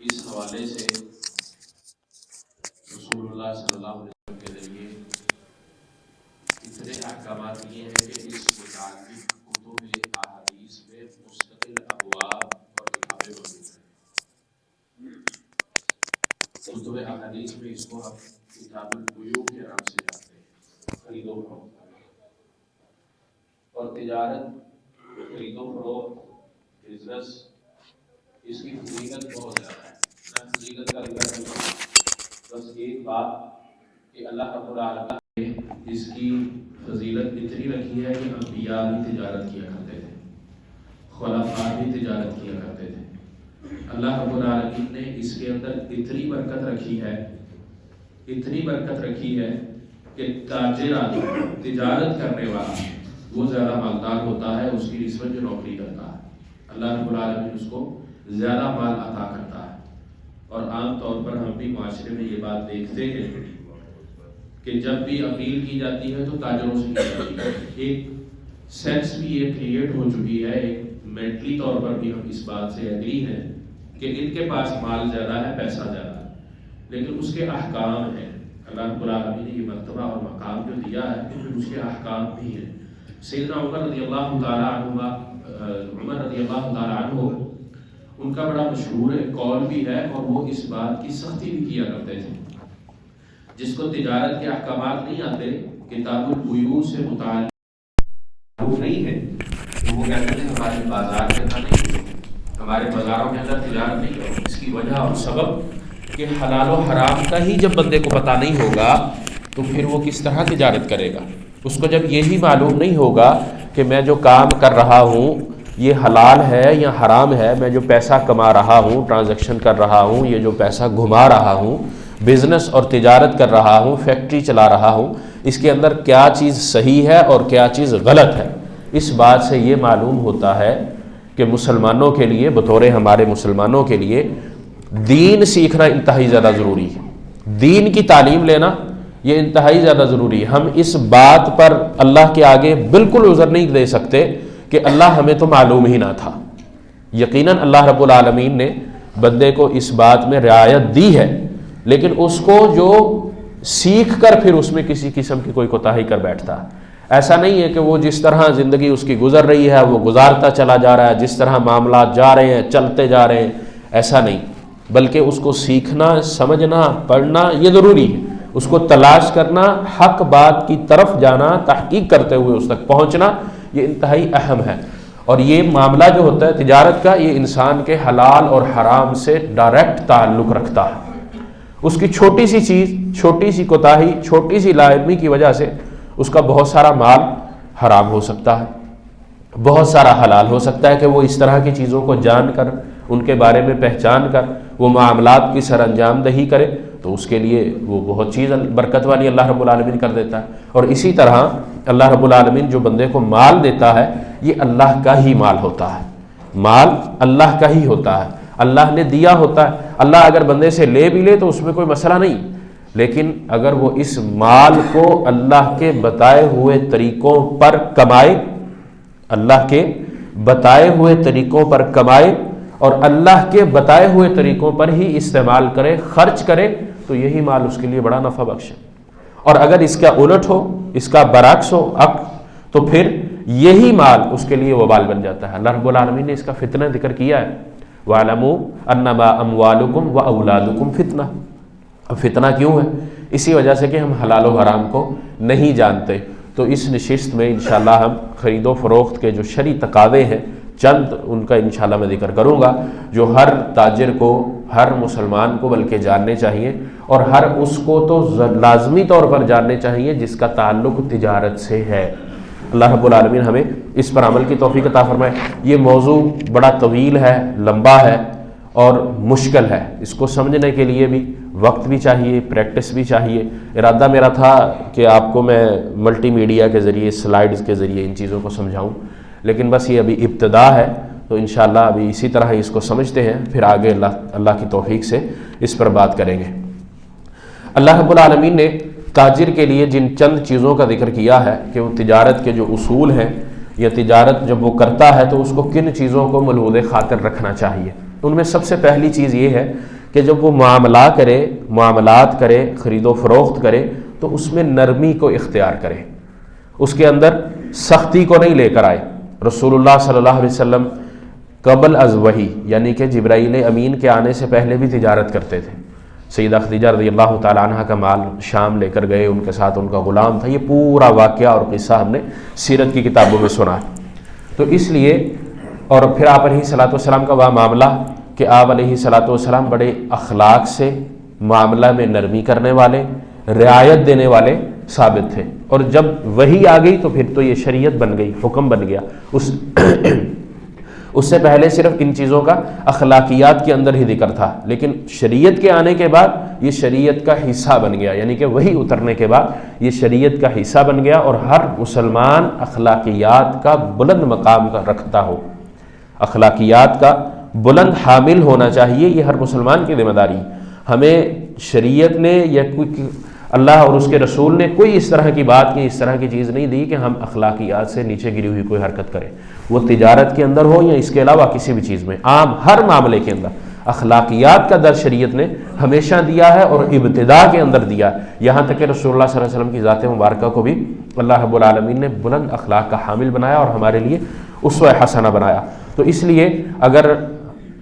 اس حوالے سے رسول اللہ صلی اللہ علیہ وسلم کے ذریعے اتنے احکامات یہ ہیں کہ اس متعلق کتب احادیث میں مستقل ابواب اور کتابیں موجود ہیں۔ کتب احادیث میں اس کو ہم کتاب البیوع کے نام سے جانتے ہیں، خرید و فروخت اور تجارت، خرید و فروخت، بزنس، اس کی فضیلت بہت زیادہ ہے۔ میں فضیلت کا ذکر نہیں کروں، بس ایک بات کہ اللہ رب العالمین نے اس کی فضیلت اتنی رکھی ہے کہ انبیاء بھی تجارت کیا کرتے تھے، خلفاء بھی تجارت کیا کرتے تھے۔ اللہ رب العالمین نے اس کے اندر اتنی برکت رکھی ہے کہ تاجر آدمی، تجارت کرنے والا، وہ زیادہ مالدار ہوتا ہے اس کی نسبت جو نوکری کرتا ہے۔ اللہ رب العالمین اس کو زیادہ مال عطا کرتا ہے۔ اور عام طور پر ہم بھی معاشرے میں یہ بات دیکھتے ہیں کہ جب بھی اپیل کی جاتی ہے تو تاجروں سے کی جاتی ہے۔ ایک سینس بھی یہ کریٹ ہو چکی ہے، ایک مینٹلی طور پر بھی ہم اس بات سے ایگری ہیں کہ ان کے پاس مال زیادہ ہے، پیسہ زیادہ ہے، لیکن اس کے احکام ہیں۔ اللہ رب العالمین نے یہ مرتبہ اور مقام جو دیا ہے تو پھر اس کے احکام بھی ہیں۔ سیدنا عمر رضی اللہ تعالیٰ عنہ ان کا بڑا مشہور قول بھی ہے اور وہ اس بات کی سختی بھی کیا کرتے تھے، جس کو تجارت کے احکامات نہیں آتے، کتاب البیوع سے متعلق نہیں ہے، تو وہ کہتے تھے ہمارے بازار کے اندر نہیں، ہمارے بازاروں کے اندر تجارت نہیں کرو۔ اس کی وجہ اور سبب کہ حلال و حرام کا ہی جب بندے کو پتہ نہیں ہوگا تو پھر وہ کس طرح تجارت کرے گا؟ اس کو جب یہی معلوم نہیں ہوگا کہ میں جو کام کر رہا ہوں یہ حلال ہے یا حرام ہے، میں جو پیسہ کما رہا ہوں، ٹرانزیکشن کر رہا ہوں، یہ جو پیسہ گھما رہا ہوں، بزنس اور تجارت کر رہا ہوں، فیکٹری چلا رہا ہوں، اس کے اندر کیا چیز صحیح ہے اور کیا چیز غلط ہے، اس بات سے یہ معلوم ہوتا ہے کہ مسلمانوں کے لیے، بطور ہمارے مسلمانوں کے لیے دین سیکھنا انتہائی زیادہ ضروری ہے۔ دین کی تعلیم لینا یہ انتہائی زیادہ ضروری ہے۔ ہم اس بات پر اللہ کے آگے بالکل عذر نہیں دے سکتے کہ اللہ ہمیں تو معلوم ہی نہ تھا۔ یقیناً اللہ رب العالمین نے بندے کو اس بات میں رعایت دی ہے، لیکن اس کو جو سیکھ کر پھر اس میں کسی قسم کی کوئی کوتاہی کر بیٹھتا ہے۔ ایسا نہیں ہے کہ وہ جس طرح زندگی اس کی گزر رہی ہے وہ گزارتا چلا جا رہا ہے، جس طرح معاملات جا رہے ہیں چلتے جا رہے ہیں، ایسا نہیں، بلکہ اس کو سیکھنا، سمجھنا، پڑھنا یہ ضروری ہے۔ اس کو تلاش کرنا، حق بات کی طرف جانا، تحقیق کرتے ہوئے اس تک پہنچنا یہ انتہائی اہم ہے۔ اور یہ معاملہ جو ہوتا ہے تجارت کا، یہ انسان کے حلال اور حرام سے ڈائریکٹ تعلق رکھتا ہے۔ اس کی چھوٹی سی چیز، چھوٹی سی کوتاہی، چھوٹی سی لا علمی کی وجہ سے اس کا بہت سارا مال حرام ہو سکتا ہے، بہت سارا حلال ہو سکتا ہے کہ وہ اس طرح کی چیزوں کو جان کر، ان کے بارے میں پہچان کر وہ معاملات کی سر انجام دہی کرے تو اس کے لیے وہ بہت چیز برکت والی اللہ رب العالمین کر دیتا ہے۔ اور اسی طرح اللہ رب العالمین جو بندے کو مال دیتا ہے یہ اللہ کا ہی مال ہوتا ہے، مال اللہ کا ہی ہوتا ہے، اللہ نے دیا ہوتا ہے۔ اللہ اگر بندے سے لے بھی لے تو اس میں کوئی مسئلہ نہیں، لیکن اگر وہ اس مال کو اللہ کے بتائے ہوئے طریقوں پر کمائے، اللہ کے بتائے ہوئے طریقوں پر کمائے اور اللہ کے بتائے ہوئے طریقوں پر ہی استعمال کرے، خرچ کرے، تو یہی مال اس کے لیے بڑا نفع بخش ہے۔ اور اگر اس کا الٹ ہو، اس کا برعکس ہو، تو پھر یہی مال اس کے لیے وبال بن جاتا ہے۔ اللہ رب العالمین نے اس کا فتنہ ذکر کیا ہے، وَاعْلَمُوا أَنَّمَا أَمْوَالُكُمْ وَأَوْلَادُكُمْ فِتْنَةٌ۔ اب فتنہ کیوں ہے؟ اسی وجہ سے کہ ہم حلال و حرام کو نہیں جانتے۔ تو اس نشست میں انشاءاللہ ہم خرید و فروخت کے جو شرعی تقاضے ہیں چند ان کا انشاءاللہ میں ذکر کروں گا، جو ہر تاجر کو، ہر مسلمان کو بلکہ جاننے چاہیے، اور ہر اس کو تو لازمی طور پر جاننے چاہیے جس کا تعلق تجارت سے ہے۔ اللہ رب العالمین ہمیں اس پر عمل کی توفیق عطا فرمائے۔ یہ موضوع بڑا طویل ہے، لمبا ہے اور مشکل ہے، اس کو سمجھنے کے لیے بھی وقت بھی چاہیے، پریکٹس بھی چاہیے۔ ارادہ میرا تھا کہ آپ کو میں ملٹی میڈیا کے ذریعے، سلائیڈز کے ذریعے ان چیزوں کو سمجھاؤں، لیکن بس یہ ابھی ابتدا ہے، تو انشاءاللہ ابھی اسی طرح ہی اس کو سمجھتے ہیں، پھر آگے اللہ کی توفیق سے اس پر بات کریں گے۔ اللہ رب العالمین نے تاجر کے لیے جن چند چیزوں کا ذکر کیا ہے کہ وہ تجارت کے جو اصول ہیں یا تجارت جب وہ کرتا ہے تو اس کو کن چیزوں کو ملحوظ خاطر رکھنا چاہیے، ان میں سب سے پہلی چیز یہ ہے کہ جب وہ معاملات کرے، خرید و فروخت کرے، تو اس میں نرمی کو اختیار کرے، اس کے اندر سختی کو نہیں لے کر آئے۔ رسول اللہ صلی اللہ علیہ وسلم قبل از وحی، یعنی کہ جبرائیل امین کے آنے سے پہلے بھی تجارت کرتے تھے۔ سیدہ خدیجہ رضی اللہ تعالیٰ عنہ کا مال شام لے کر گئے، ان کے ساتھ ان کا غلام تھا۔ یہ پورا واقعہ اور قصہ ہم نے سیرت کی کتابوں میں سنا ہے۔ تو اس لیے، اور پھر آپ علیہ الصلوۃ والسلام کا وہ معاملہ کہ آپ علیہ الصلوۃ والسلام بڑے اخلاق سے، معاملہ میں نرمی کرنے والے، رعایت دینے والے ثابت تھے، اور جب وحی آ گئی تو پھر تو یہ شریعت بن گئی، حکم بن گیا۔ اس سے پہلے صرف ان چیزوں کا اخلاقیات کے اندر ہی ذکر تھا، لیکن شریعت کے آنے کے بعد یہ شریعت کا حصہ بن گیا، یعنی کہ وحی اترنے کے بعد یہ شریعت کا حصہ بن گیا، اور ہر مسلمان اخلاقیات کا بلند مقام کا رکھتا ہو، اخلاقیات کا بلند حامل ہونا چاہیے۔ یہ ہر مسلمان کی ذمہ داری۔ ہمیں شریعت نے یا کوئی اللہ اور اس کے رسول نے کوئی اس طرح کی بات کی، اس طرح کی چیز نہیں دی کہ ہم اخلاقیات سے نیچے گری ہوئی کوئی حرکت کریں، وہ تجارت کے اندر ہو یا اس کے علاوہ کسی بھی چیز میں، عام ہر معاملے کے اندر اخلاقیات کا درس شریعت نے ہمیشہ دیا ہے، اور ابتدا کے اندر دیا، یہاں تک کہ رسول اللہ صلی اللہ علیہ وسلم کی ذات مبارکہ کو بھی اللہ رب العالمین نے بلند اخلاق کا حامل بنایا اور ہمارے لیے اسوہ حسنہ بنایا۔ تو اس لیے اگر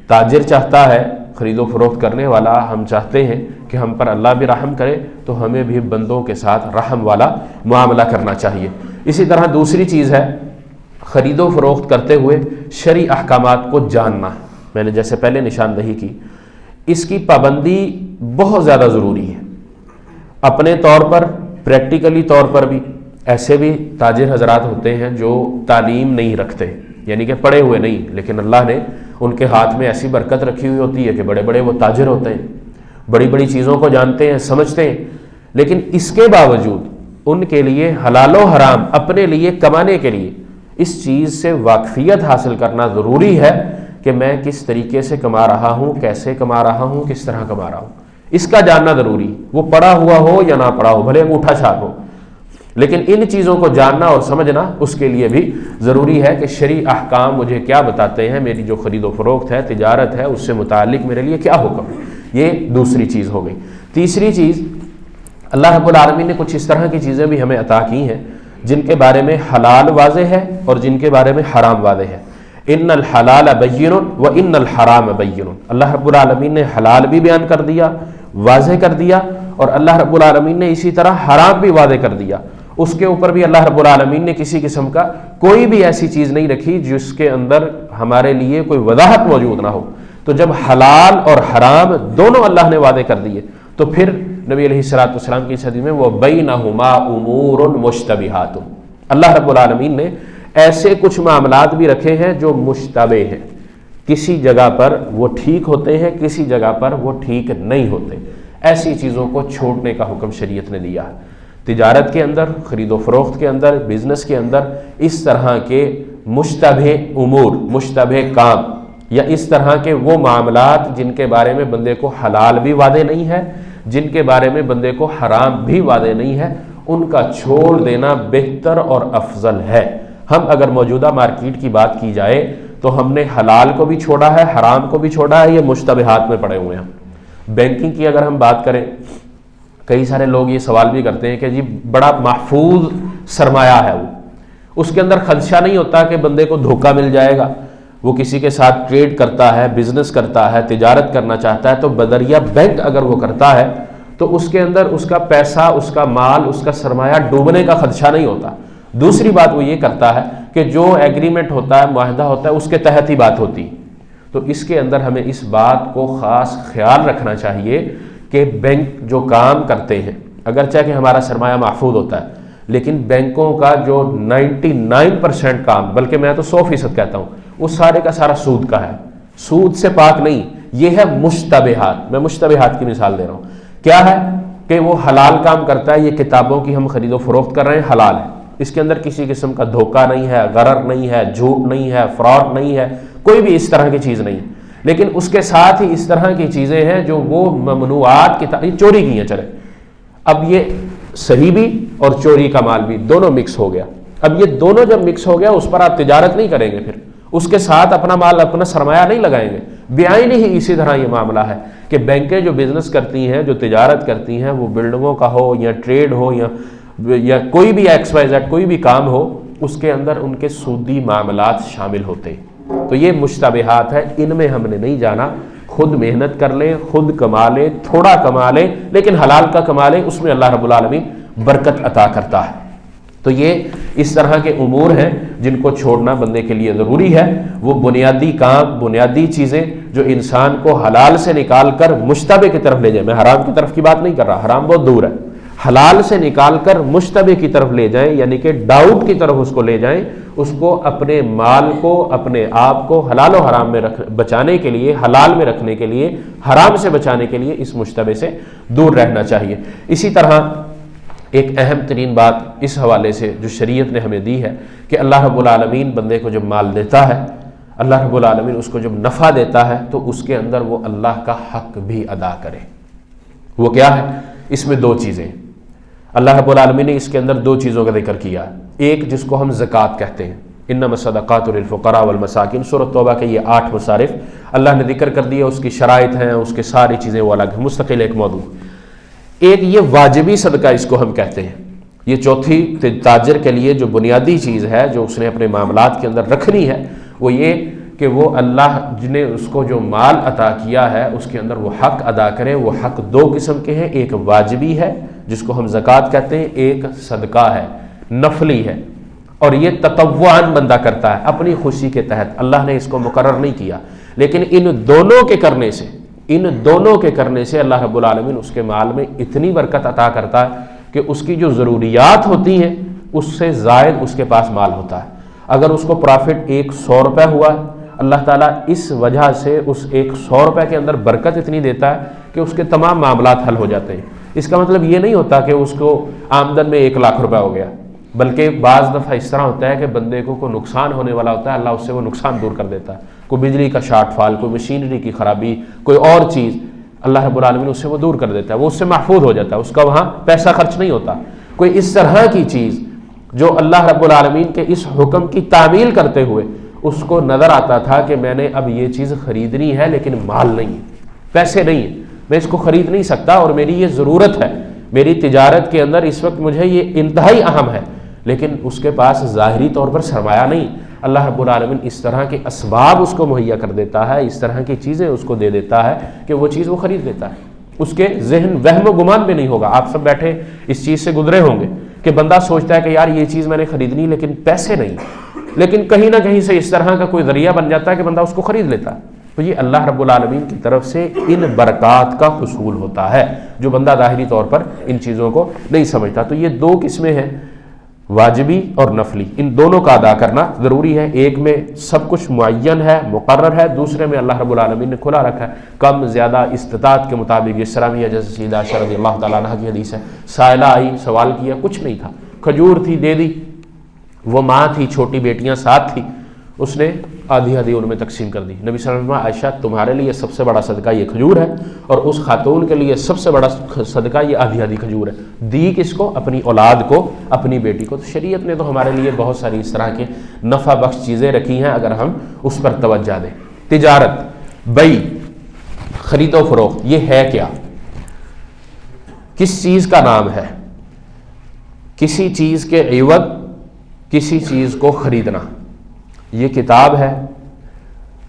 تاجر چاہتا ہے، خرید و فروخت کرنے والا، ہم چاہتے ہیں کہ ہم پر اللہ بھی رحم کرے، تو ہمیں بھی بندوں کے ساتھ رحم والا معاملہ کرنا چاہیے۔ اسی طرح دوسری چیز ہے خرید و فروخت کرتے ہوئے شرعی احکامات کو جاننا۔ میں نے جیسے پہلے نشاندہی کی، اس کی پابندی بہت زیادہ ضروری ہے، اپنے طور پر، پریکٹیکلی طور پر بھی۔ ایسے بھی تاجر حضرات ہوتے ہیں جو تعلیم نہیں رکھتے، یعنی کہ پڑھے ہوئے نہیں، لیکن اللہ نے ان کے ہاتھ میں ایسی برکت رکھی ہوئی ہوتی ہے کہ بڑے بڑے وہ تاجر ہوتے ہیں، بڑی بڑی چیزوں کو جانتے ہیں، سمجھتے ہیں، لیکن اس کے باوجود ان کے لیے حلال و حرام اپنے لیے کمانے کے لیے اس چیز سے واقفیت حاصل کرنا ضروری ہے کہ میں کس طریقے سے کما رہا ہوں، کیسے کما رہا ہوں، کس طرح کما رہا ہوں، اس کا جاننا ضروری۔ وہ پڑھا ہوا ہو یا نہ پڑھا ہو، بھلے انگوٹھا چھاپ ہو، لیکن ان چیزوں کو جاننا اور سمجھنا اس کے لیے بھی ضروری ہے کہ شرعی احکام مجھے کیا بتاتے ہیں، میری جو خرید و فروخت ہے، تجارت ہے، اس سے متعلق میرے لیے کیا حکم ہے۔ یہ دوسری چیز ہو گئی۔ تیسری چیز، اللہ رب العالمین نے کچھ اس طرح کی چیزیں بھی ہمیں عطا کی ہیں جن کے بارے میں حلال واضح ہے اور جن کے بارے میں حرام واضح ہے۔ ان الحلال بین و ان الحرام بین، اللہ رب العالمین نے حلال بھی بیان کر دیا، واضح کر دیا، اور اللہ رب العالمین نے اسی طرح حرام بھی واضح کر دیا۔ اس کے اوپر بھی اللہ رب العالمین نے کسی قسم کا کوئی بھی ایسی چیز نہیں رکھی جس کے اندر ہمارے لیے کوئی وضاحت موجود نہ ہو۔ تو جب حلال اور حرام دونوں اللہ نے واضح کر دیے، تو پھر نبی علیہ الصلوۃ والسلام کی حدیث میں وہ بینہما امور مشتبہات، اللہ رب العالمین نے ایسے کچھ معاملات بھی رکھے ہیں جو مشتبہ ہیں، کسی جگہ پر وہ ٹھیک ہوتے ہیں، کسی جگہ پر وہ ٹھیک نہیں ہوتے۔ ایسی چیزوں کو چھوڑنے کا حکم شریعت نے دیا ہے۔ تجارت کے اندر، خرید و فروخت کے اندر، بزنس کے اندر اس طرح کے مشتبہ امور، مشتبہ کام، یا اس طرح کے وہ معاملات جن کے بارے میں بندے کو حلال بھی واضح نہیں ہے، جن کے بارے میں بندے کو حرام بھی واضح نہیں ہے، ان کا چھوڑ دینا بہتر اور افضل ہے۔ ہم اگر موجودہ مارکیٹ کی بات کی جائے تو ہم نے حلال کو بھی چھوڑا ہے، حرام کو بھی چھوڑا ہے، یہ مشتبہات میں پڑے ہوئے ہیں۔ بینکنگ کی اگر ہم بات کریں، کئی سارے لوگ یہ سوال بھی کرتے ہیں کہ جی بڑا محفوظ سرمایہ ہے، وہ اس کے اندر خدشہ نہیں ہوتا کہ بندے کو دھوکہ مل جائے گا۔ وہ کسی کے ساتھ ٹریڈ کرتا ہے، بزنس کرتا ہے، تجارت کرنا چاہتا ہے، تو بدریہ بینک اگر وہ کرتا ہے تو اس کے اندر اس کا پیسہ، اس کا مال، اس کا سرمایہ ڈوبنے کا خدشہ نہیں ہوتا۔ دوسری بات وہ یہ کرتا ہے کہ جو ایگریمنٹ ہوتا ہے، معاہدہ ہوتا ہے، اس کے تحت ہی بات ہوتی۔ تو اس کے اندر ہمیں اس بات کو خاص خیال رکھنا چاہیے کہ بینک جو کام کرتے ہیں، اگرچہ کہ ہمارا سرمایہ محفوظ ہوتا ہے، لیکن بینکوں کا جو 99% کام، بلکہ میں تو 100% کہتا ہوں، وہ سارے کا سارا سود کا ہے، سود سے پاک نہیں۔ یہ ہے مشتبہات۔ میں مشتبہات کی مثال دے رہا ہوں۔ کیا ہے کہ وہ حلال کام کرتا ہے، یہ کتابوں کی ہم خرید و فروخت کر رہے ہیں، حلال ہے، اس کے اندر کسی قسم کا دھوکہ نہیں ہے، غرر نہیں ہے، جھوٹ نہیں ہے، فراڈ نہیں ہے، کوئی بھی اس طرح کی چیز نہیں۔ لیکن اس کے ساتھ ہی اس طرح کی چیزیں ہیں جو وہ ممنوعات کی چوری کی ہیں، چلے اب یہ صحیح بھی اور چوری کا مال بھی دونوں مکس ہو گیا۔ اب یہ دونوں جب مکس ہو گیا، اس پر آپ تجارت نہیں کریں گے، پھر اس کے ساتھ اپنا مال، اپنا سرمایہ نہیں لگائیں گے، بعینہ ہی اسی طرح یہ معاملہ ہے کہ بینکیں جو بزنس کرتی ہیں، جو تجارت کرتی ہیں، وہ بلڈنگوں کا ہو یا ٹریڈ ہو یا کوئی بھی ایکس وائی زیڈ کوئی بھی کام ہو، اس کے اندر ان کے سودی معاملات شامل ہوتے ہیں۔ تو یہ مشتبہات ہے، ان میں ہم نے نہیں جانا، خود محنت کر لیں، خود کما لیں، تھوڑا کما لیں لیکن حلال کا کما لیں، اس میں اللہ رب العالمین برکت عطا کرتا ہے۔ تو یہ اس طرح کے امور ہیں جن کو چھوڑنا بندے کے لیے ضروری ہے۔ وہ بنیادی کام، بنیادی چیزیں جو انسان کو حلال سے نکال کر مشتبہ کی طرف لے جائیں، میں حرام کی طرف کی بات نہیں کر رہا، حرام بہت دور ہے، حلال سے نکال کر مشتبہ کی طرف لے جائیں، یعنی کہ ڈاؤٹ کی طرف اس کو لے جائیں، اس کو اپنے مال کو، اپنے آپ کو حلال و حرام میں بچانے کے لیے، حلال میں رکھنے کے لیے، حرام سے بچانے کے لیے اس مشتبہ سے دور رہنا چاہیے۔ اسی طرح ایک اہم ترین بات اس حوالے سے جو شریعت نے ہمیں دی ہے کہ اللہ رب العالمین بندے کو جب مال دیتا ہے، اللہ رب العالمین اس کو جب نفع دیتا ہے تو اس کے اندر وہ اللہ کا حق بھی ادا کرے۔ وہ کیا ہے؟ اس میں دو چیزیں، اللہ رب العالمین نے اس کے اندر دو چیزوں کا ذکر کیا۔ ایک جس کو ہم زکوٰۃ کہتے ہیں، انما الصدقات للفقراء والمساکین، سورۃ توبہ کے یہ 8 مصارف اللہ نے ذکر کر دیا، اس کی شرائط ہیں، اس کے ساری چیزیں وہ الگ ہیں، مستقل ایک موضوع۔ ایک یہ واجبی صدقہ اس کو ہم کہتے ہیں، یہ چوتھی تاجر کے لیے جو بنیادی چیز ہے جو اس نے اپنے معاملات کے اندر رکھنی ہے، وہ یہ کہ وہ اللہ نے اس کو جو مال عطا کیا ہے اس کے اندر وہ حق ادا کرے۔ وہ حق دو قسم کے ہیں، ایک واجبی ہے جس کو ہم زکوٰۃ کہتے ہیں، ایک صدقہ ہے، نفلی ہے، اور یہ تطوعاً بندہ کرتا ہے اپنی خوشی کے تحت، اللہ نے اس کو مقرر نہیں کیا، لیکن ان دونوں کے کرنے سے اللہ رب العالمین اس کے مال میں اتنی برکت عطا کرتا ہے کہ اس کی جو ضروریات ہوتی ہیں اس سے زائد اس کے پاس مال ہوتا ہے۔ اگر اس کو پرافٹ 100 روپے ہوا ہے، اللہ تعالیٰ اس وجہ سے اس 100 روپے کے اندر برکت اتنی دیتا ہے کہ اس کے تمام معاملات حل ہو جاتے ہیں۔ اس کا مطلب یہ نہیں ہوتا کہ اس کو آمدن میں 1 لاکھ روپے ہو گیا، بلکہ بعض دفعہ اس طرح ہوتا ہے کہ بندے کو کوئی نقصان ہونے والا ہوتا ہے، اللہ اس سے وہ نقصان دور کر دیتا ہے، کوئی بجلی کا شارٹ فال، کوئی مشینری کی خرابی، کوئی اور چیز، اللہ رب العالمین اس سے وہ دور کر دیتا ہے، وہ اس سے محفوظ ہو جاتا ہے، اس کا وہاں پیسہ خرچ نہیں ہوتا۔ کوئی اس طرح کی چیز جو اللہ رب العالمین کے اس حکم کی تعمیل کرتے ہوئے اس کو نظر آتا تھا کہ میں نے اب یہ چیز خریدنی ہے لیکن مال نہیں ہے، پیسے نہیں ہیں، میں اس کو خرید نہیں سکتا اور میری یہ ضرورت ہے، میری تجارت کے اندر اس وقت مجھے یہ انتہائی اہم ہے، لیکن اس کے پاس ظاہری طور پر سرمایہ نہیں۔ اللہ رب العالمین اس طرح کے اسباب اس کو مہیا کر دیتا ہے، اس طرح کی چیزیں اس کو دے دیتا ہے کہ وہ چیز وہ خرید لیتا ہے، اس کے ذہن وہم و گمان بھی نہیں ہوگا۔ آپ سب بیٹھے اس چیز سے گزرے ہوں گے کہ بندہ سوچتا ہے کہ یار یہ چیز میں نے خریدنی لیکن پیسے نہیں، لیکن کہیں نہ کہیں سے اس طرح کا کوئی ذریعہ بن جاتا ہے کہ بندہ اس کو خرید لیتا ہے۔ تو یہ اللہ رب العالمین کی طرف سے ان برکات کا حصول ہوتا ہے جو بندہ ظاہری طور پر ان چیزوں کو نہیں سمجھتا۔ تو یہ 2 قسمیں ہیں، واجبی اور نفلی، ان دونوں کا ادا کرنا ضروری ہے۔ ایک میں سب کچھ معین ہے، مقرر ہے، دوسرے میں اللہ رب العالمین نے کھلا رکھا ہے، کم زیادہ استطاعت کے مطابق۔ جس طرح بھی ہے جیسے سیدہ عائشہ رضی اللہ تعالیٰ عنہ کی حدیث ہے، سائلہ آئی، سوال کیا، کچھ نہیں تھا، کھجور تھی دے دی، وہ ماں تھی، چھوٹی بیٹیاں ساتھ تھی، اس نے آدھی آدھی ان میں تقسیم کر دی۔ نبی صلی اللہ علیہ وسلم، عائشہ تمہارے لیے سب سے بڑا صدقہ یہ کھجور ہے اور اس خاتون کے لیے سب سے بڑا صدقہ یہ آدھی آدھی کھجور ہے۔ دی کس کو؟ اپنی اولاد کو، اپنی بیٹی کو۔ تو شریعت نے تو ہمارے لیے بہت ساری اس طرح کے نفع بخش چیزیں رکھی ہیں اگر ہم اس پر توجہ دیں۔ تجارت، بیع، خرید و فروخت، یہ ہے کیا؟ کس چیز کا نام ہے؟ کسی چیز کے عوض کسی چیز کو خریدنا۔ یہ کتاب ہے،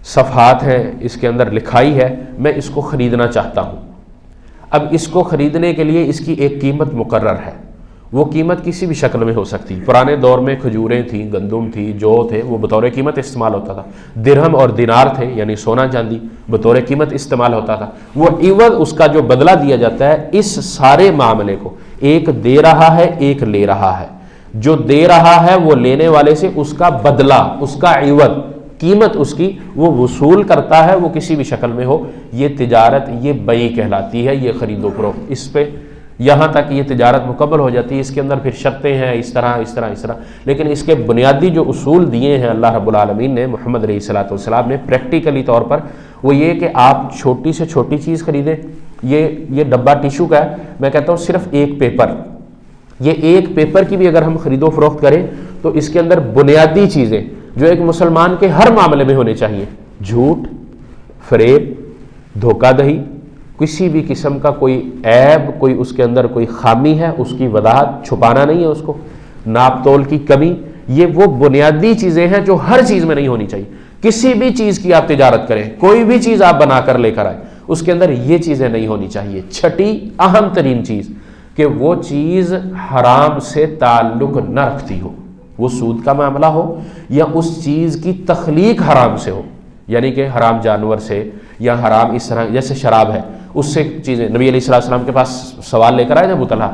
صفحات ہیں، اس کے اندر لکھائی ہے، میں اس کو خریدنا چاہتا ہوں۔ اب اس کو خریدنے کے لیے اس کی ایک قیمت مقرر ہے، وہ قیمت کسی بھی شکل میں ہو سکتی۔ پرانے دور میں کھجوریں تھیں، گندم تھی، جو تھے، وہ بطور قیمت استعمال ہوتا تھا۔ درہم اور دینار تھے، یعنی سونا چاندی، بطور قیمت استعمال ہوتا تھا۔ وہ عوض، اس کا جو بدلہ دیا جاتا ہے، اس سارے معاملے کو ایک دے رہا ہے، ایک لے رہا ہے۔ جو دے رہا ہے وہ لینے والے سے اس کا بدلہ، اس کا عوض، قیمت اس کی وہ وصول کرتا ہے، وہ کسی بھی شکل میں ہو۔ یہ تجارت، یہ بیع کہلاتی ہے، یہ خرید و فروخت۔ اس پہ یہاں تک یہ تجارت مکمل ہو جاتی ہے، اس کے اندر پھر شرطیں ہیں، اس طرح اس طرح اس طرح، لیکن اس کے بنیادی جو اصول دیے ہیں اللہ رب العالمین نے، محمد علیہ الصلوۃ والسلام نے پریکٹیکلی طور پر، وہ یہ کہ آپ چھوٹی سے چھوٹی چیز خریدیں۔ یہ ڈبہ ٹیشو کا ہے، میں کہتا ہوں صرف ایک پیپر، یہ ایک پیپر کی بھی اگر ہم خرید و فروخت کریں تو اس کے اندر بنیادی چیزیں جو ایک مسلمان کے ہر معاملے میں ہونے چاہیے، جھوٹ، فریب، دھوکہ دہی، کسی بھی قسم کا کوئی عیب، کوئی اس کے اندر کوئی خامی ہے اس کی وضاحت، چھپانا نہیں ہے اس کو، ناپ تول کی کمی، یہ وہ بنیادی چیزیں ہیں جو ہر چیز میں نہیں ہونی چاہیے. کسی بھی چیز کی آپ تجارت کریں، کوئی بھی چیز آپ بنا کر لے کر آئے، اس کے اندر یہ چیزیں نہیں ہونی چاہیے. چھٹی اہم ترین چیز کہ وہ چیز حرام سے تعلق نہ رکھتی ہو، وہ سود کا معاملہ ہو یا اس چیز کی تخلیق حرام سے ہو، یعنی کہ حرام جانور سے یا حرام اس طرح جیسے شراب ہے اس سے چیزیں. نبی علیہ السلام کے پاس سوال لے کر آئے نا ابو طلحہ،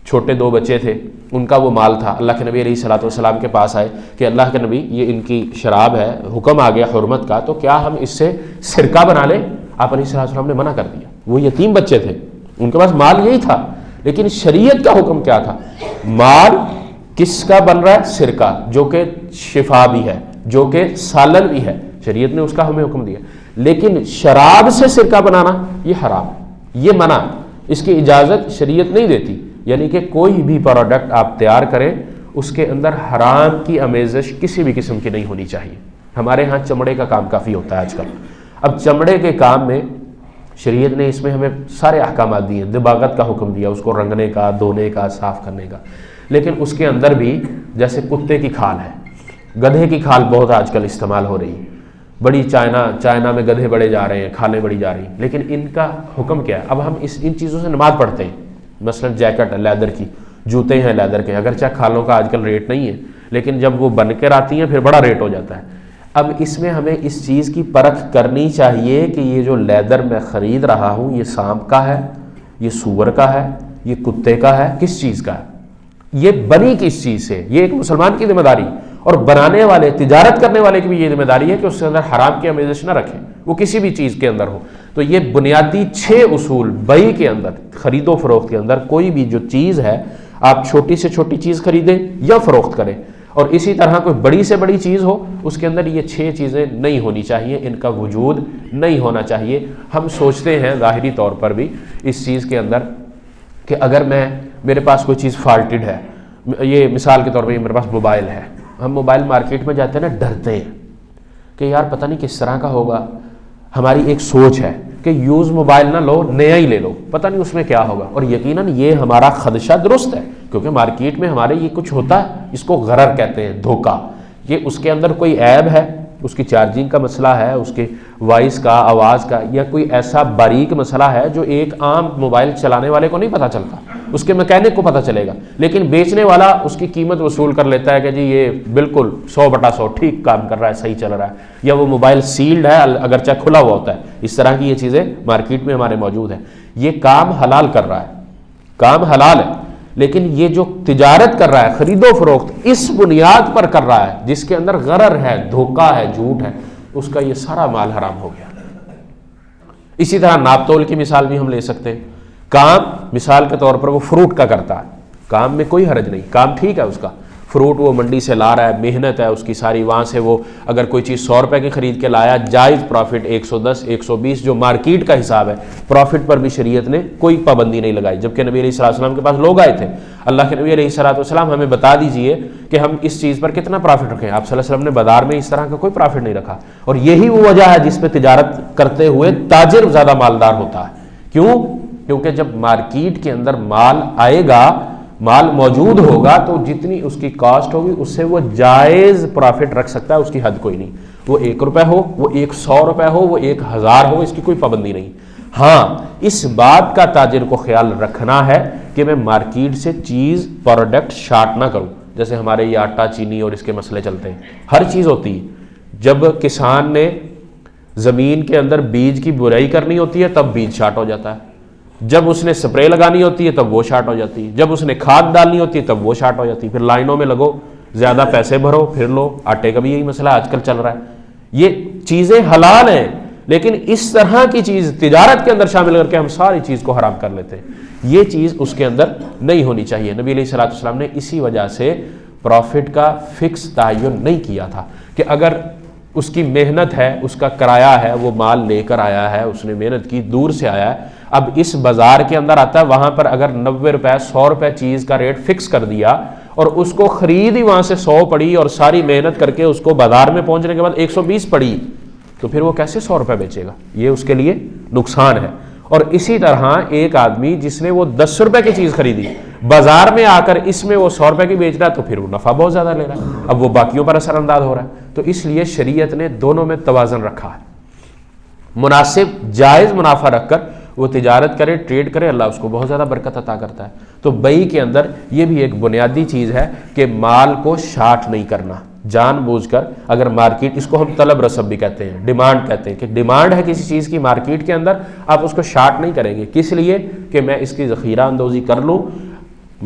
چھوٹے 2 بچے تھے، ان کا وہ مال تھا، اللہ کے نبی علیہ السلام کے پاس آئے کہ اللہ کے نبی یہ ان کی شراب ہے، حکم آ گیا حرمت کا، تو کیا ہم اس سے سرکہ بنا لیں؟ آپ علیہ السلام نے منع کر دیا. وہ یتیم بچے تھے، ان کے پاس مال یہی تھا، لیکن شریعت کا حکم کیا تھا؟ مال کس کا بن رہا ہے؟ سرکہ، جو کہ شفا بھی ہے، جو کہ سالن بھی ہے، شریعت نے اس کا ہمیں حکم دیا. لیکن شراب سے سرکہ بنانا یہ حرام ہے، یہ منع، اس کی اجازت شریعت نہیں دیتی. یعنی کہ کوئی بھی پروڈکٹ آپ تیار کریں اس کے اندر حرام کی آمیزش کسی بھی قسم کی نہیں ہونی چاہیے. ہمارے ہاں چمڑے کا کام کافی ہوتا ہے آج کل. اب چمڑے کے کام میں شریعت نے اس میں ہمیں سارے احکامات دیے، دباغت کا حکم دیا، اس کو رنگنے کا، دھونے کا، صاف کرنے کا. لیکن اس کے اندر بھی جیسے کتے کی کھال ہے، گدھے کی کھال بہت آج کل استعمال ہو رہی ہے، بڑی چائنا میں گدھے بڑے جا رہے ہیں، کھالیں بڑی جا رہی ہیں. لیکن ان کا حکم کیا ہے؟ اب ہم ان چیزوں سے نماز پڑھتے ہیں، مثلا جیکٹ ہے لیدر کی، جوتے ہیں لیدر کے، اگرچہ کھالوں کا آج کل ریٹ نہیں ہے لیکن جب وہ بن کر آتی ہیں پھر بڑا ریٹ ہو جاتا ہے. اب اس میں ہمیں اس چیز کی پرکھ کرنی چاہیے کہ یہ جو لیدر میں خرید رہا ہوں یہ سانپ کا ہے، یہ سور کا ہے، یہ کتے کا ہے، کس چیز کا ہے، یہ بنی کس چیز سے. یہ ایک مسلمان کی ذمہ داری، اور بنانے والے، تجارت کرنے والے کی بھی یہ ذمہ داری ہے کہ اس کے اندر حرام کی آمیزش نہ رکھیں، وہ کسی بھی چیز کے اندر ہو. تو یہ بنیادی 6 اصول بیع کے اندر، خرید و فروخت کے اندر، کوئی بھی جو چیز ہے آپ چھوٹی سے چھوٹی چیز خریدیں یا فروخت کریں، اور اسی طرح کوئی بڑی سے بڑی چیز ہو اس کے اندر یہ 6 چیزیں نہیں ہونی چاہیے، ان کا وجود نہیں ہونا چاہیے. ہم سوچتے ہیں ظاہری طور پر بھی اس چیز کے اندر کہ اگر میرے پاس کوئی چیز فالٹڈ ہے، یہ مثال کے طور پہ میرے پاس موبائل ہے، ہم موبائل مارکیٹ میں جاتے ہیں نا ڈرتے ہیں کہ یار پتہ نہیں کس طرح کا ہوگا. ہماری ایک سوچ ہے کہ یوز موبائل نہ لو، نیا ہی لے لو، پتہ نہیں اس میں کیا ہوگا. اور یقیناً یہ ہمارا خدشہ درست ہے، کیونکہ مارکیٹ میں ہمارے یہ کچھ ہوتا ہے، اس کو غرر کہتے ہیں، دھوکہ. یہ اس کے اندر کوئی عیب ہے، اس کی چارجنگ کا مسئلہ ہے، اس کے وائس کا، آواز کا، یا کوئی ایسا باریک مسئلہ ہے جو ایک عام موبائل چلانے والے کو نہیں پتہ چلتا، اس کے میکینک کو پتہ چلے گا. لیکن بیچنے والا اس کی قیمت وصول کر لیتا ہے کہ جی یہ بالکل 100/100 ٹھیک کام کر رہا ہے، صحیح چل رہا ہے، یا وہ موبائل سیلڈ ہے اگرچہ کھلا ہوا ہوتا ہے. اس طرح کی یہ چیزیں مارکیٹ میں ہمارے موجود ہیں. یہ کام حلال کر رہا ہے، کام حلال ہے، لیکن یہ جو تجارت کر رہا ہے، خرید و فروخت اس بنیاد پر کر رہا ہے جس کے اندر غرر ہے، دھوکہ ہے، جھوٹ ہے، اس کا یہ سارا مال حرام ہو گیا. اسی طرح ناپ تول کی مثال بھی ہم لے سکتے ہیں. کام مثال کے طور پر وہ فروٹ کا کرتا ہے، کام میں کوئی حرج نہیں، کام ٹھیک ہے اس کا، فروٹ وہ منڈی سے لا رہا ہے، محنت ہے اس کی ساری، وہاں سے وہ اگر کوئی چیز 100 روپے کی خرید کے لایا، جائز پروفٹ 110 120 جو مارکیٹ کا حساب ہے، پروفٹ پر بھی شریعت نے کوئی پابندی نہیں لگائی. جبکہ نبی علیہ السلام کے پاس لوگ آئے تھے، اللہ کے نبی علیہ السلام ہمیں بتا دیجئے کہ ہم اس چیز پر کتنا پروفٹ رکھیں. آپ صلی اللہ علیہ وسلم نے بازار میں اس طرح کا کوئی پروفٹ نہیں رکھا، اور یہی وہ وجہ ہے جس پہ تجارت کرتے ہوئے تاجر زیادہ مالدار ہوتا ہے. کیوں؟ کیونکہ جب مارکیٹ کے اندر مال آئے گا، مال موجود ہوگا، تو جتنی اس کی کاسٹ ہوگی اس سے وہ جائز پروفٹ رکھ سکتا ہے، اس کی حد کوئی نہیں. وہ 1 روپے ہو، وہ 100 روپے ہو، وہ 1000 ہو، اس کی کوئی پابندی نہیں. ہاں اس بات کا تاجر کو خیال رکھنا ہے کہ میں مارکیٹ سے چیز پروڈکٹ شارٹ نہ کروں. جیسے ہمارے یہ آٹا چینی اور اس کے مسئلے چلتے ہیں، ہر چیز ہوتی ہے. جب کسان نے زمین کے اندر بیج کی برائی کرنی ہوتی ہے تب بیج شارٹ ہو جاتا ہے، جب اس نے سپرے لگانی ہوتی ہے تب وہ شارٹ ہو جاتی ہے، جب اس نے کھاد ڈالنی ہوتی ہے تب وہ شارٹ ہو جاتی ہے. پھر لائنوں میں لگو، زیادہ پیسے بھرو، پھر لو. آٹے کا بھی یہی مسئلہ آج کل چل رہا ہے. یہ چیزیں حلال ہیں، لیکن اس طرح کی چیز تجارت کے اندر شامل کر کے ہم ساری چیز کو حرام کر لیتے ہیں. یہ چیز اس کے اندر نہیں ہونی چاہیے. نبی علیہ السلام نے اسی وجہ سے پروفٹ کا فکس تعین نہیں کیا تھا کہ اگر اس کی محنت ہے، اس کا کرایہ ہے، وہ مال لے کر آیا ہے، اس نے محنت کی، دور سے آیا ہے. اب اس بازار کے اندر آتا ہے، وہاں پر اگر 90 روپے 100 روپے چیز کا ریٹ فکس کر دیا اور اس کو خرید ہی وہاں سے 100 پڑی اور ساری محنت کر کے اس کو بازار میں پہنچنے کے بعد 120 پڑی، تو پھر وہ کیسے 100 روپے بیچے گا؟ یہ اس کے لیے نقصان ہے۔ اور اسی طرح ایک آدمی جس نے وہ 10 روپے کی چیز خریدی، بازار میں آ کر اس میں وہ 100 روپے کی بیچ رہا ہے، تو پھر وہ نفع بہت زیادہ لے رہا ہے، اب وہ باقیوں پر اثر انداز ہو رہا ہے۔ تو اس لیے شریعت نے دونوں میں توازن رکھا ہے، مناسب جائز منافع رکھ کر وہ تجارت کرے، ٹریڈ کرے، اللہ اس کو بہت زیادہ برکت عطا کرتا ہے۔ تو بیع کے اندر یہ بھی ایک بنیادی چیز ہے کہ مال کو شارٹ نہیں کرنا، جان بوجھ کر اگر مارکیٹ، اس کو ہم طلب رسب بھی کہتے ہیں، ڈیمانڈ کہتے ہیں، کہ ڈیمانڈ ہے کسی چیز کی مارکیٹ کے اندر، آپ اس کو شارٹ نہیں کریں گے، کس لیے کہ میں اس کی ذخیرہ اندوزی کر لوں،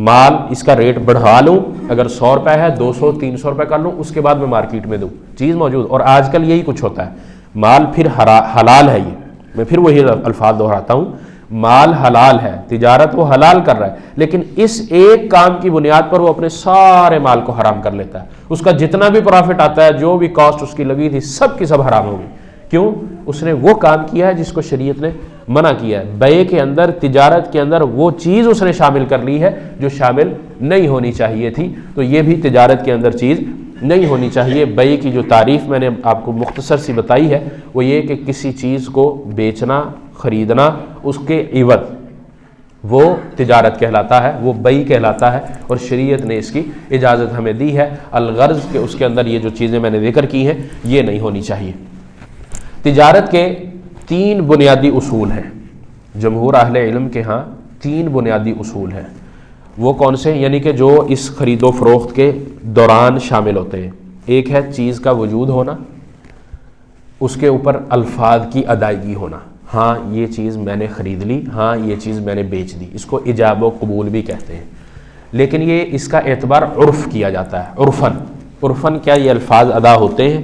مال اس کا ریٹ بڑھا لوں، اگر 100 روپے ہے 200 300 روپے کر لوں، اس کے بعد میں مارکیٹ میں دوں، چیز موجود۔ اور آج کل یہی کچھ ہوتا ہے، مال پھر حلال ہے، یہ میں پھر وہی الفاظ دہراتا ہوں، مال حلال ہے، تجارت وہ حلال کر رہا ہے، لیکن اس ایک کام کی بنیاد پر وہ اپنے سارے مال کو حرام کر لیتا ہے، اس کا جتنا بھی پروفٹ آتا ہے، جو بھی کاسٹ اس کی لگی تھی، سب کی سب حرام ہوگی۔ کیوں؟ اس نے وہ کام کیا ہے جس کو شریعت نے منع کیا ہے۔ بیع کے اندر، تجارت کے اندر وہ چیز اس نے شامل کر لی ہے جو شامل نہیں ہونی چاہیے تھی، تو یہ بھی تجارت کے اندر چیز نہیں ہونی چاہیے۔ بیع کی جو تعریف میں نے آپ کو مختصر سی بتائی ہے وہ یہ کہ کسی چیز کو بیچنا، خریدنا، اس کے عوض، وہ تجارت کہلاتا ہے، وہ بیع کہلاتا ہے، اور شریعت نے اس کی اجازت ہمیں دی ہے، الغرض کہ اس کے اندر یہ جو چیزیں میں نے ذکر کی ہیں یہ نہیں ہونی چاہیے۔ تجارت کے 3 بنیادی اصول ہیں، جمہور اہل علم کے ہاں 3 بنیادی اصول ہیں۔ وہ کون سے؟ یعنی کہ جو اس خرید و فروخت کے دوران شامل ہوتے ہیں۔ ایک ہے چیز کا وجود ہونا، اس کے اوپر الفاظ کی ادائیگی ہونا، ہاں یہ چیز میں نے خرید لی، ہاں یہ چیز میں نے بیچ دی، اس کو ایجاب و قبول بھی کہتے ہیں۔ لیکن یہ اس کا اعتبار عرف کیا جاتا ہے، عرفاً کیا یہ الفاظ ادا ہوتے ہیں،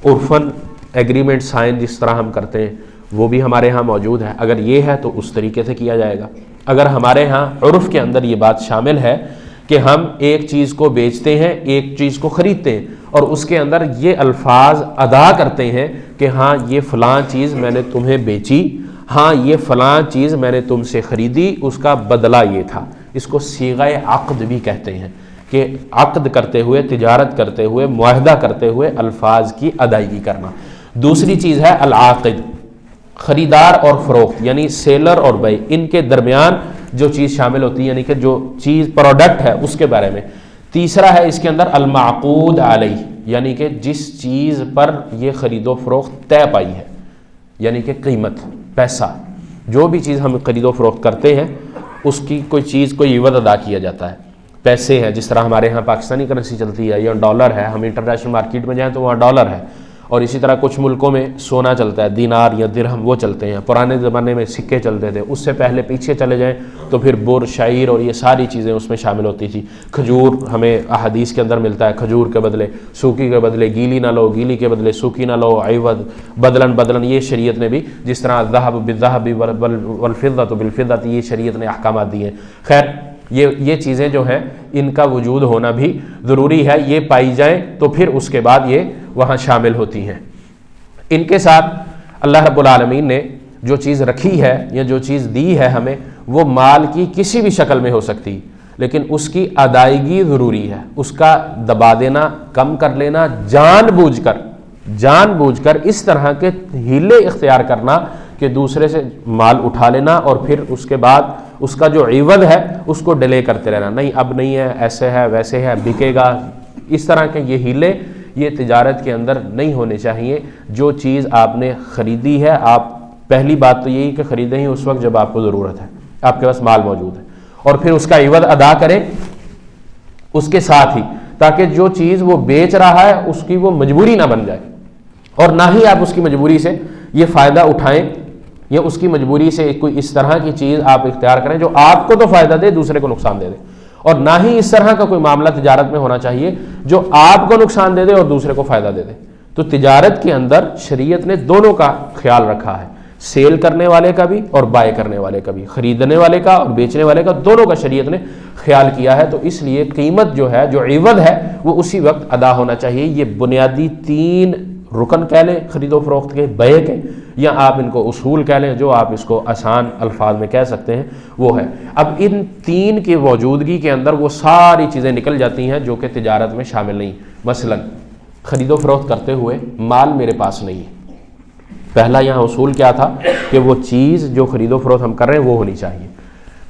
عرفاً ایگریمنٹ سائن جس طرح ہم کرتے ہیں وہ بھی ہمارے ہاں موجود ہے، اگر یہ ہے تو اس طریقے سے کیا جائے گا۔ اگر ہمارے ہاں عرف کے اندر یہ بات شامل ہے کہ ہم ایک چیز کو بیچتے ہیں، ایک چیز کو خریدتے ہیں، اور اس کے اندر یہ الفاظ ادا کرتے ہیں کہ ہاں یہ فلاں چیز میں نے تمہیں بیچی، ہاں یہ فلاں چیز میں نے تم سے خریدی، اس کا بدلہ یہ تھا، اس کو صیغہ عقد بھی کہتے ہیں، کہ عقد کرتے ہوئے، تجارت کرتے ہوئے، معاہدہ کرتے ہوئے الفاظ کی ادائیگی کرنا۔ دوسری چیز ہے العاقد، خریدار اور فروخت، یعنی سیلر اور بیع، ان کے درمیان جو چیز شامل ہوتی ہے، یعنی کہ جو چیز پروڈکٹ ہے اس کے بارے میں۔ تیسرا ہے اس کے اندر المعقود علیہ، یعنی کہ جس چیز پر یہ خرید و فروخت طے پائی ہے، یعنی کہ قیمت، پیسہ، جو بھی چیز ہم خرید و فروخت کرتے ہیں اس کی کوئی چیز، کوئی عوض ادا کیا جاتا ہے، پیسے ہیں، جس طرح ہمارے ہاں پاکستانی کرنسی چلتی ہے یا ڈالر ہے، ہم انٹرنیشنل مارکیٹ میں جائیں تو وہاں ڈالر ہے، اور اسی طرح کچھ ملکوں میں سونا چلتا ہے، دینار یا درہم وہ چلتے ہیں، پرانے زمانے میں سکے چلتے تھے، اس سے پہلے پیچھے چلے جائیں تو پھر بر، شعیر اور یہ ساری چیزیں اس میں شامل ہوتی تھی۔ کھجور ہمیں احادیث کے اندر ملتا ہے، کھجور کے بدلے سوکھی کے بدلے گیلی نہ لو، گیلی کے بدلے سوکھی نہ لو، عوض بدلن، یہ شریعت نے بھی، جس طرح الذهب بالذهب والفضة بالفضة، یہ شریعت نے احکامات دیے ہیں۔ خیر یہ چیزیں جو ہیں ان کا وجود ہونا بھی ضروری ہے، یہ پائی جائیں تو پھر اس کے بعد یہ وہاں شامل ہوتی ہیں۔ ان کے ساتھ اللہ رب العالمین نے جو چیز رکھی ہے یا جو چیز دی ہے ہمیں، وہ مال کی کسی بھی شکل میں ہو سکتی، لیکن اس کی ادائیگی ضروری ہے، اس کا دبا دینا، کم کر لینا، جان بوجھ کر اس طرح کے ہیلے اختیار کرنا کہ دوسرے سے مال اٹھا لینا اور پھر اس کے بعد اس کا جو عوض ہے اس کو ڈیلے کرتے رہنا، نہیں اب نہیں ہے، ایسے ہے ویسے ہے، بکے گا، اس طرح کے یہ ہیلے یہ تجارت کے اندر نہیں ہونے چاہیے۔ جو چیز آپ نے خریدی ہے، آپ پہلی بات تو یہی کہ خریدیں ہی اس وقت جب آپ کو ضرورت ہے، آپ کے پاس مال موجود ہے، اور پھر اس کا عوض ادا کریں اس کے ساتھ ہی، تاکہ جو چیز وہ بیچ رہا ہے اس کی وہ مجبوری نہ بن جائے، اور نہ ہی آپ اس کی مجبوری سے یہ فائدہ اٹھائیں یا اس کی مجبوری سے کوئی اس طرح کی چیز آپ اختیار کریں جو آپ کو تو فائدہ دے، دوسرے کو نقصان دے دے، اور نہ ہی اس طرح کا کوئی معاملہ تجارت میں ہونا چاہیے جو آپ کو نقصان دے دے اور دوسرے کو فائدہ دے دے۔ تو تجارت کے اندر شریعت نے دونوں کا خیال رکھا ہے، سیل کرنے والے کا بھی اور بائے کرنے والے کا بھی، خریدنے والے کا اور بیچنے والے کا، دونوں کا شریعت نے خیال کیا ہے۔ تو اس لیے قیمت جو ہے، جو عوض ہے، وہ اسی وقت ادا ہونا چاہیے۔ یہ بنیادی 3 رکن کہہ لیں خرید و فروخت کے، بیع کے، یا آپ ان کو اصول کہہ لیں، جو آپ اس کو آسان الفاظ میں کہہ سکتے ہیں، وہ ہے۔ اب ان 3 کی موجودگی کے اندر وہ ساری چیزیں نکل جاتی ہیں جو کہ تجارت میں شامل نہیں۔ مثلا خرید و فروخت کرتے ہوئے مال میرے پاس نہیں ہے، پہلا یہاں اصول کیا تھا کہ وہ چیز جو خرید و فروخت ہم کر رہے ہیں وہ ہونی چاہیے.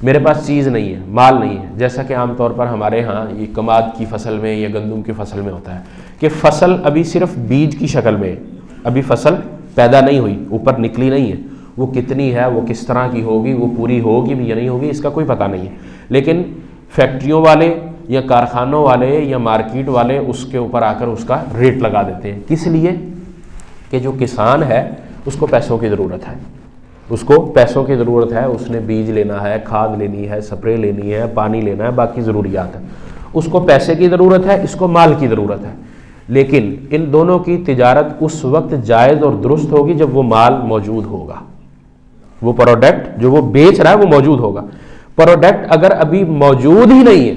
میرے پاس چیز نہیں ہے، مال نہیں ہے، جیسا کہ عام طور پر ہمارے ہاں یہ کماد کی فصل میں یا گندم کی فصل میں ہوتا ہے کہ فصل ابھی صرف بیج کی شکل میں ہے، ابھی فصل پیدا نہیں ہوئی، اوپر نکلی نہیں ہے. وہ کتنی ہے، وہ کس طرح کی ہوگی، وہ پوری ہوگی بھی یا نہیں ہوگی، اس کا کوئی پتہ نہیں ہے. لیکن فیکٹریوں والے یا کارخانوں والے یا مارکیٹ والے اس کے اوپر آ کر اس کا ریٹ لگا دیتے ہیں. کس لیے؟ کہ جو کسان ہے اس کو پیسوں کی ضرورت ہے، اس کو پیسوں کی ضرورت ہے، اس نے بیج لینا ہے، کھاد لینی ہے، سپرے لینی ہے، پانی لینا ہے، باقی ضروریات ہیں. اس کو پیسے کی ضرورت ہے، اس کو مال کی ضرورت ہے. لیکن ان دونوں کی تجارت اس وقت جائز اور درست ہوگی جب وہ مال موجود ہوگا، وہ پروڈکٹ جو وہ بیچ رہا ہے وہ موجود ہوگا. پروڈکٹ اگر ابھی موجود ہی نہیں ہے،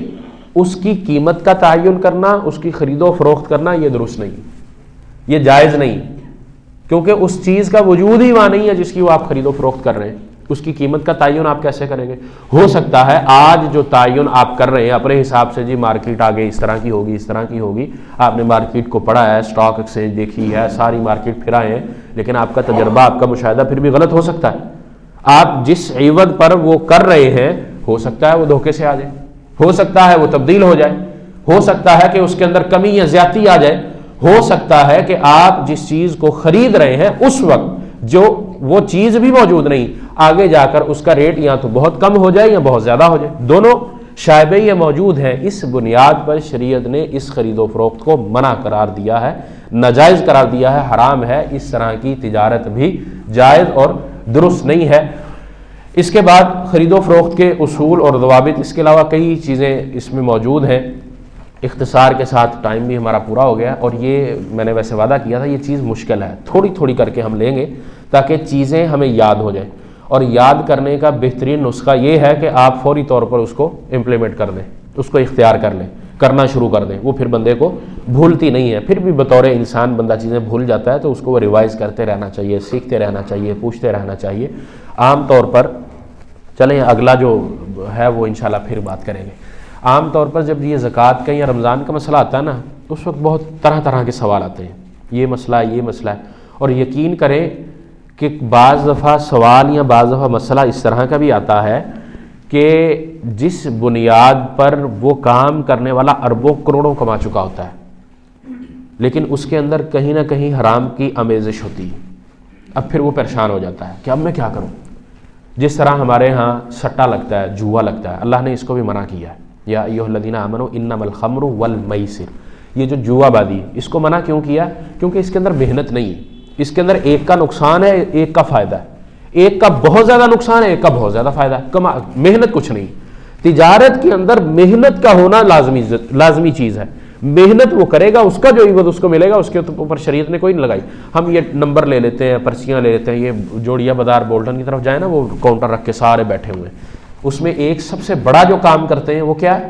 اس کی قیمت کا تعین کرنا، اس کی خرید و فروخت کرنا یہ درست نہیں، یہ جائز نہیں، کیونکہ اس چیز کا وجود ہی وہاں نہیں ہے جس کی وہ آپ خرید و فروخت کر رہے ہیں. اس کی قیمت کا تعین آپ کیسے کریں گے؟ ہو سکتا ہے آج جو تعین آپ کر رہے ہیں اپنے حساب سے، جی مارکیٹ آگے اس طرح کی ہوگی، اس طرح کی ہوگی، آپ نے مارکیٹ کو پڑھا ہے، اسٹاک ایکسچینج دیکھی ہے، ساری مارکیٹ پھر آئے ہیں، لیکن آپ کا تجربہ، آپ کا مشاہدہ پھر بھی غلط ہو سکتا ہے. آپ جس عوض پر وہ کر رہے ہیں ہو سکتا ہے وہ دھوکے سے آ جائے، ہو سکتا ہے وہ تبدیل ہو جائے، ہو سکتا ہے کہ اس کے اندر کمی یا زیادتی آ جائے، ہو سکتا ہے کہ آپ جس چیز کو خرید رہے ہیں اس وقت جو وہ چیز بھی موجود نہیں، آگے جا کر اس کا ریٹ یا تو بہت کم ہو جائے یا بہت زیادہ ہو جائے. دونوں شائبے یہ موجود ہیں. اس بنیاد پر شریعت نے اس خرید و فروخت کو منع قرار دیا ہے، ناجائز قرار دیا ہے، حرام ہے. اس طرح کی تجارت بھی جائز اور درست نہیں ہے. اس کے بعد خرید و فروخت کے اصول اور ضوابط، اس کے علاوہ کئی چیزیں اس میں موجود ہیں. اختصار کے ساتھ ٹائم بھی ہمارا پورا ہو گیا، اور یہ میں نے ویسے وعدہ کیا تھا، یہ چیز مشکل ہے، تھوڑی تھوڑی کر کے ہم لیں گے تاکہ چیزیں ہمیں یاد ہو جائیں. اور یاد کرنے کا بہترین نسخہ یہ ہے کہ آپ فوری طور پر اس کو امپلیمنٹ کر دیں، اس کو اختیار کر لیں، کرنا شروع کر دیں. وہ پھر بندے کو بھولتی نہیں ہے. پھر بھی بطور انسان بندہ چیزیں بھول جاتا ہے، تو اس کو وہ ریوائز کرتے رہنا چاہیے، سیکھتے رہنا چاہیے، پوچھتے رہنا چاہیے. عام طور پر چلیں اگلا جو ہے وہ انشاءاللہ پھر بات کریں گے. عام طور پر جب یہ زکوٰۃ کا یا رمضان کا مسئلہ آتا ہے نا، اس وقت بہت طرح طرح کے سوال آتے ہیں، یہ مسئلہ ہے، یہ مسئلہ ہے. اور یقین کریں کہ بعض دفعہ سوال یا بعض دفعہ مسئلہ اس طرح کا بھی آتا ہے کہ جس بنیاد پر وہ کام کرنے والا اربوں کروڑوں کما چکا ہوتا ہے، لیکن اس کے اندر کہیں نہ کہیں حرام کی آمیزش ہوتی ہے. اب پھر وہ پریشان ہو جاتا ہے کہ اب میں کیا کروں. جس طرح ہمارے ہاں سٹا لگتا ہے، جوا لگتا ہے، اللہ نے اس کو بھی منع کیا ہے. یا ایھا الذین آمنوا انما الخمر والمیسر، یہ جو جوا بازی، اس کو منع کیوں کیا؟ کیونکہ اس کے اندر محنت نہیں ہے. اس کے اندر ایک کا نقصان ہے، ایک کا فائدہ ہے. ایک کا بہت زیادہ نقصان ہے، ایک کا بہت زیادہ فائدہ ہے. محنت کچھ نہیں. تجارت کے اندر محنت کا ہونا لازمی چیز ہے. محنت وہ کرے گا، اس کا جو عوض اس کو ملے گا، اس کے اوپر شریعت نے کوئی نہیں لگائی. ہم یہ نمبر لے لیتے ہیں، پرچیاں لے لیتے ہیں. یہ جوڑیا بازار بولٹن کی طرف جائیں نا، وہ کاؤنٹر رکھ کے سارے بیٹھے ہوئے ہیں. اس میں ایک سب سے بڑا جو کام کرتے ہیں وہ کیا ہے؟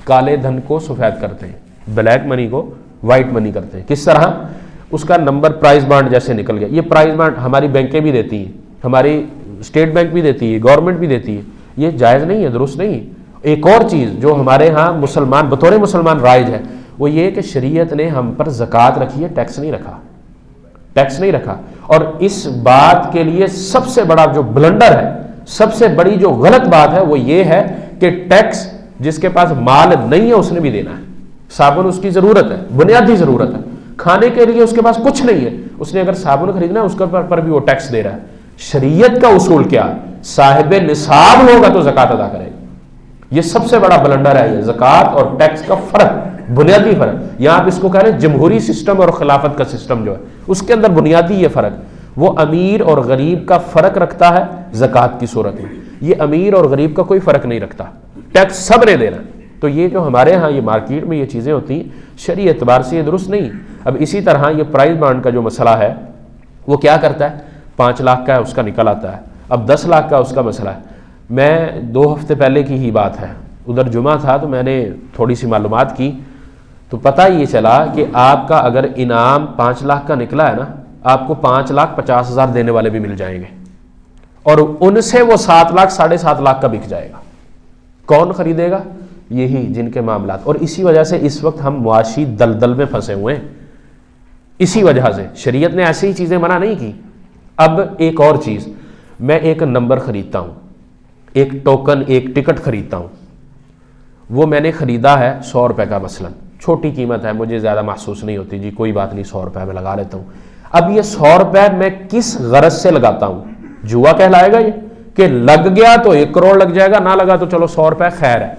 کالے دھن کو سفید کرتے ہیں، بلیک منی کو وائٹ منی کرتے ہیں. کس طرح؟ اس کا نمبر پرائز بانڈ جیسے نکل گیا. یہ پرائز بانڈ ہماری بینکیں بھی دیتی ہیں، ہماری اسٹیٹ بینک بھی دیتی ہے، گورنمنٹ بھی دیتی ہے. یہ جائز نہیں ہے، درست نہیں ہے. ایک اور چیز جو ہمارے ہاں مسلمان بطور مسلمان رائج ہے، وہ یہ کہ شریعت نے ہم پر زکوٰۃ رکھی ہے، ٹیکس نہیں رکھا. ٹیکس نہیں رکھا. اور اس بات کے لیے سب سے بڑا جو بلنڈر ہے، سب سے بڑی جو غلط بات ہے وہ یہ ہے کہ ٹیکس جس کے پاس مال نہیں ہے اس نے بھی دینا ہے. صابن اس کی ضرورت ہے، بنیادی ضرورت ہے. کھانے کے لیے اس کے پاس کچھ نہیں ہے، اس نے اگر صابن خریدنا ہے اس پر بھی وہ ٹیکس دے رہا ہے. شریعت کا اصول کیا ہے؟ صاحب نصاب ہوگا تو زکوٰۃ ادا کرے گا. یہ سب سے بڑا بلنڈر ہے، یہ زکوٰۃ اور ٹیکس کا فرق، بنیادی فرق. یہاں آپ اس کو کہہ رہے ہیں جمہوری سسٹم اور خلافت کا سسٹم جو ہے، اس کے اندر بنیادی یہ فرق. وہ امیر اور غریب کا فرق رکھتا ہے زکوٰۃ کی صورت میں. یہ امیر اور غریب کا کوئی فرق نہیں رکھتا، ٹیکس سب نے دینا. تو یہ جو ہمارے ہاں یہ مارکیٹ میں یہ چیزیں ہوتی ہیں، شرعی اعتبار سے یہ درست نہیں. اب اسی طرح یہ پرائز بانڈ کا جو مسئلہ ہے وہ کیا کرتا ہے؟ 5 لاکھ کا ہے، اس کا نکل آتا ہے. اب 10 لاکھ کا اس کا مسئلہ ہے. میں 2 ہفتے پہلے کی ہی بات ہے، ادھر جمعہ تھا تو میں نے تھوڑی سی معلومات کی تو پتہ یہ چلا کہ آپ کا اگر انعام 5 لاکھ کا نکلا ہے نا، آپ کو 5,50,000 دینے والے بھی مل جائیں گے، اور ان سے وہ 7 لاکھ 7.5 لاکھ کا بک جائے گا. کون خریدے گا؟ یہی جن کے معاملات. اور اسی وجہ سے اس وقت ہم معاشی دلدل میں پھنسے ہوئے ہیں. اسی وجہ سے شریعت نے ایسی ہی چیزیں منع نہیں کی. اب ایک اور چیز، میں ایک نمبر خریدتا ہوں، ایک ٹوکن، ایک ٹکٹ خریدتا ہوں، وہ میں نے خریدا ہے 100 روپے کا، مثلا چھوٹی قیمت ہے، مجھے زیادہ محسوس نہیں ہوتی، جی کوئی بات نہیں 100 روپے میں لگا لیتا ہوں۔ اب یہ 100 روپے میں کس غرض سے لگاتا ہوں؟ جوا کہلائے گا یہ، کہ لگ گیا تو 1 کروڑ لگ جائے گا، نہ لگا تو چلو 100 روپے خیر ہے۔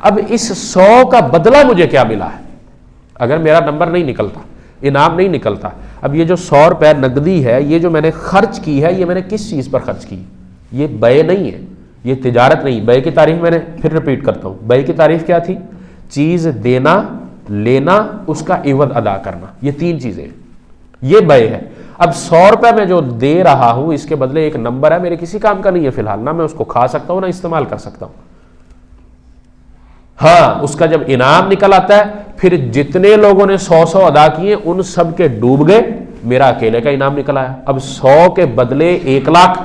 اب اس 100 کا بدلہ مجھے کیا ملا ہے اگر میرا نمبر نہیں نکلتا، انعام نہیں نکلتا؟ اب یہ جو 100 روپے نقدی ہے، یہ جو میں نے خرچ کی ہے، یہ میں نے کس چیز پر خرچ کی؟ یہ بے نہیں ہے، یہ تجارت نہیں۔ بے کی تعریف میں نے پھر ریپیٹ کرتا ہوں، بے کی تعریف کیا تھی؟ چیز دینا، لینا، اس کا عوض ادا کرنا، یہ 3 چیزیں ہیں، یہ بے ہے۔ اب 100 روپے میں جو دے رہا ہوں، اس کے بدلے ایک نمبر ہے، میرے کسی کام کا نہیں ہے فی الحال، نہ میں اس کو کھا سکتا ہوں نہ استعمال کر سکتا ہوں۔ ہاں، اس کا جب انعام نکل آتا ہے، پھر جتنے لوگوں نے 100 ادا کیے ان سب کے ڈوب گئے، میرا اکیلے کا انعام نکل آیا۔ اب 100 کے بدلے 1 لاکھ،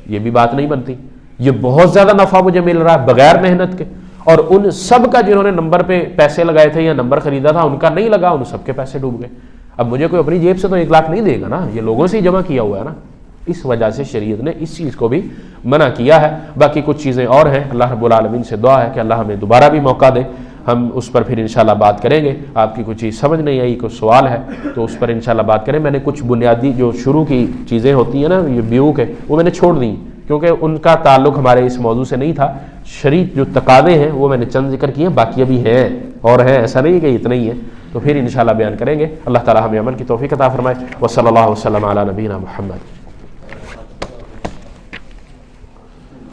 یہ بھی بات نہیں بنتی، یہ بہت زیادہ نفع مجھے مل رہا ہے بغیر محنت کے، اور ان سب کا جنہوں نے نمبر پہ پیسے لگائے تھے یا نمبر خریدا تھا، ان کا نہیں لگا، ان سب کے پیسے ڈوب گئے۔ اب مجھے کوئی اپنی جیب سے تو 1 لاکھ نہیں دے گا نا، یہ لوگوں سے ہی جمع کیا ہوا ہے نا۔ اس وجہ سے شریعت نے اس چیز کو بھی منع کیا ہے۔ باقی کچھ چیزیں اور ہیں، اللہ رب العالمین سے دعا ہے کہ اللہ ہمیں دوبارہ بھی موقع دے، ہم اس پر پھر انشاءاللہ بات کریں گے۔ آپ کی کچھ چیز سمجھ نہیں آئی، کوئی سوال ہے تو اس پر انشاءاللہ بات کریں۔ میں نے کچھ بنیادی جو شروع کی چیزیں ہوتی ہیں نا، یہ بیو کے، وہ میں نے چھوڑ دیں کیونکہ ان کا تعلق ہمارے اس موضوع سے نہیں تھا۔ شرعی جو تقاضے ہیں وہ میں نے چند ذکر کیے ہیں، باقی ابھی ہیں اور ہیں، ایسا نہیں کہ اتنا ہی ہے، تو پھر انشاءاللہ بیان کریں گے۔ اللہ تعالی ہمیں عمل کی توفیق عطا فرمائے۔ وصلی اللہ وسلم علی نبینا محمد۔